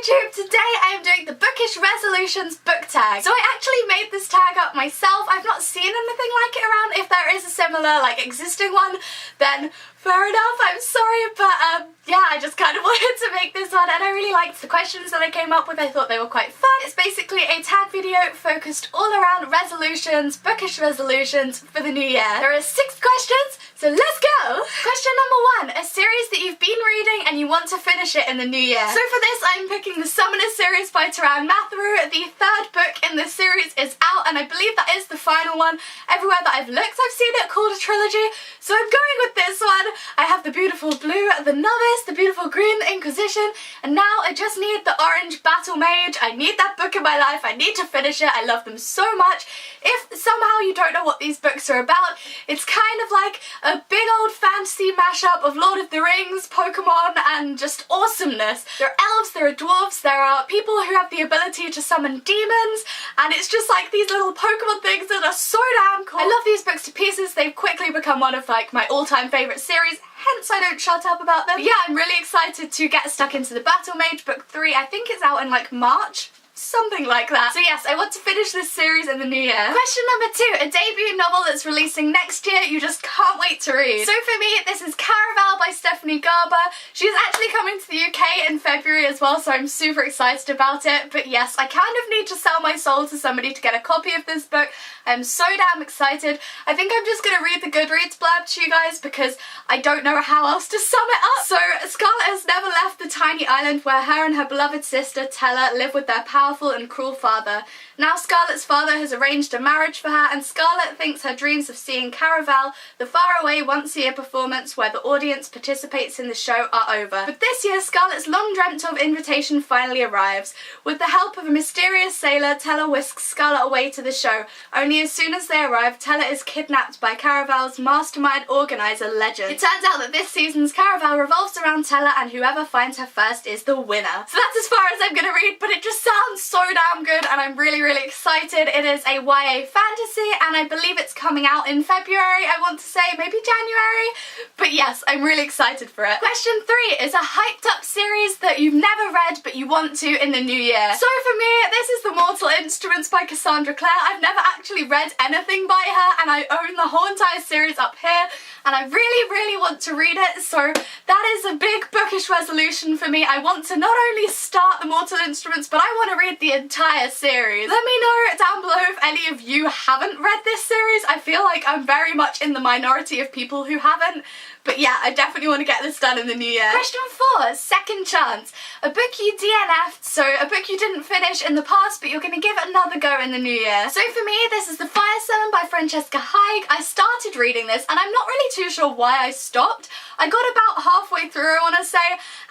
YouTube! Today I am doing the Bookish Resolutions book tag. So I actually made this tag up myself. I've not seen anything like it around. If there is a similar existing one, then fair enough, I'm sorry, but yeah, I just kind of wanted to make this one and I really liked the questions that I came up with. I thought they were quite fun. It's basically a tag video focused all around resolutions, bookish resolutions for the new year. There are 6 questions, so let's go! Question number 1, a series that you've been reading and you want to finish it in the new year. So for this I'm picking the Summoner series by Taran Matharu. The 3rd book in this series is out and I believe that is the final one. Everywhere that I've looked I've seen it called a trilogy, so I'm going with this one. I have the beautiful blue, the Novice, the beautiful green, the Inquisition, and now I just need the orange Battle Mage. I need that book in my life. I need to finish it. I love them so much. If somehow you don't know what these books are about, it's kind of like a big old fantasy mashup of Lord of the Rings, Pokemon, and just awesomeness. There are elves, there are dwarves, there are people who have the ability to summon demons, and it's just like these little Pokemon things that are so damn cool. I love these books to pieces. They've quickly become one of my all-time favourite series, hence I don't shut up about them. But yeah, I'm really excited to get stuck into the Battle Mage book 3. I think it's out in March. Something like that. So yes, I want to finish this series in the new year. Question number 2, a debut novel that's releasing next year you just can't wait to read. So for me, this is Caraval by Stephanie Garber. She's actually coming to the UK in February as well, so I'm super excited about it. But yes, I kind of need to sell my soul to somebody to get a copy of this book. I'm so damn excited. I think I'm just going to read the Goodreads blurb to you guys because I don't know how else to sum it up. So Scarlet has never left the tiny island where her and her beloved sister Tella live with their powerful and cruel father. Now Scarlet's father has arranged a marriage for her and Scarlet thinks her dreams of seeing Caraval, the faraway once-a-year performance where the audience participates in the show, are over. But this year Scarlet's long dreamt of invitation finally arrives. With the help of a mysterious sailor, Tella whisks Scarlet away to the show. Only as soon as they arrive, Tella is kidnapped by Caraval's mastermind organizer, Legend. It turns out that this season's Caraval revolves around Tella and whoever finds her first is the winner. So that's as far as I'm gonna read, but it just sounds so damn good and I'm really excited. It is a YA fantasy and I believe it's coming out in February, I want to say, maybe January, but yes, I'm really excited for it. Question 3 is a hyped up series that you've never read but you want to in the new year. So for me, this is The Mortal Instruments by Cassandra Clare. I've never actually read anything by her and I own the whole entire series up here and I really want to read it, so that is a big bookish resolution for me. I want to not only start The Mortal Instruments but I want to read the entire series. Let me know down below if any of you haven't read this series. I feel like I'm very much in the minority of people who haven't. But yeah, I definitely want to get this done in the new year. Question 4, Second Chance. A book you DNF'd, so a book you didn't finish in the past but you're going to give it another go in the new year. So for me, this is The Fire Sermon by Francesca Haig. I started reading this and I'm not really too sure why I stopped. I got about halfway through, I want to say,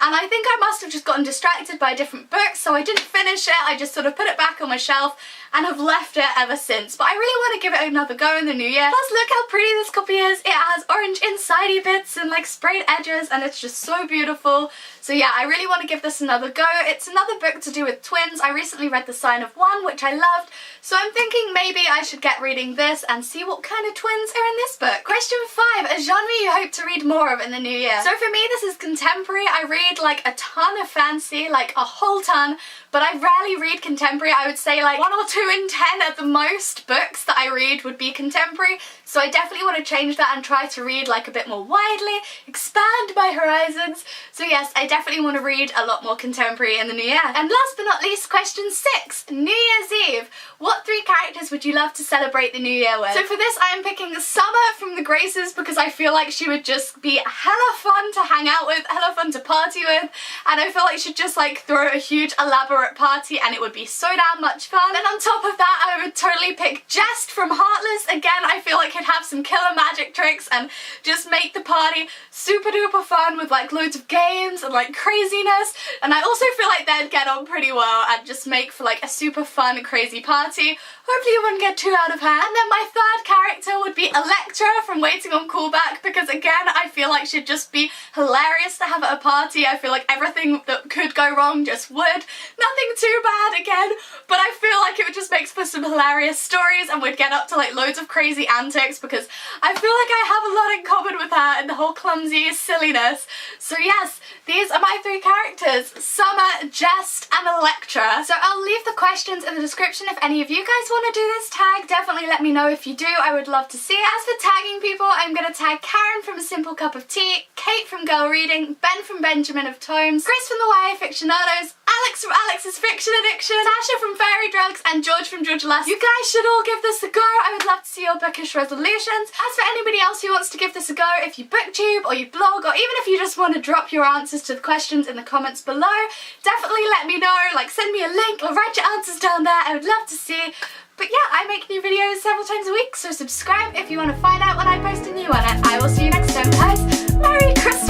and I think I must have just gotten distracted by different books, so I didn't finish it. I just sort of put it back on my shelf and have left it ever since. But I really want to give it another go in the new year. Plus look how pretty this copy is. It has orange insidey bits and sprayed edges and it's just so beautiful. So yeah, I really want to give this another go. It's another book to do with twins. I recently read The Sign of One, which I loved, so I'm thinking maybe I should get reading this and see what kind of twins are in this book. Question 5, a genre you hope to read more of in the new year. So for me, this is contemporary. I read a ton of fantasy, a whole ton, but I rarely read contemporary. I would say 1 or 2 in 10 at the most books that I read would be contemporary, so I definitely want to change that and try to read a bit more widely, expand my horizons. So yes, I definitely want to read a lot more contemporary in the new year. And last but not least, question 6, New Year's Eve. What 3 characters would you love to celebrate the new year with? So for this I am picking Summer from The Graces because I feel like she would just be hella fun to hang out with, hella fun to party with, and I feel like she'd just throw a huge elaborate party and it would be so damn much fun. And on top of that I would totally pick Jest from Heartless. Again, I feel like he'd have some killer magic tricks and just make the party super duper fun with loads of games and craziness, and I also feel like they'd get on pretty well and just make for a super fun crazy party. Hopefully it wouldn't get too out of hand. And then my 3rd character would be Electra from Waiting on Callback because again I feel like she'd just be hilarious to have at a party. I feel like everything that could go wrong just would. Nothing too bad again, but I feel like it would just just makes for some hilarious stories, and we'd get up to like loads of crazy antics because I feel like I have a lot in common with her in the whole clumsy silliness. So yes, these are my three characters, Summer, Jest and Electra. So I'll leave the questions in the description if any of you guys want to do this tag. Definitely let me know if you do, I would love to see it. As for tagging people, I'm going to tag Karen from A Simple Cup of Tea, Kate from Girl Reading, Ben from Benjamin of Tomes, Chris from the YA Fictionados, Alex from Alex's Fiction Addiction, Tasha from Fairy Drugs, and George from George Less. You guys should all give this a go. I would love to see your bookish resolutions. As for anybody else who wants to give this a go, if you booktube or you blog, or even if you just want to drop your answers to the questions in the comments below, definitely let me know. Like, send me a link or write your answers down there. I would love to see. But yeah, I make new videos several times a week, so subscribe if you want to find out when I post a new one, and I will see you next time, guys. Merry Christmas!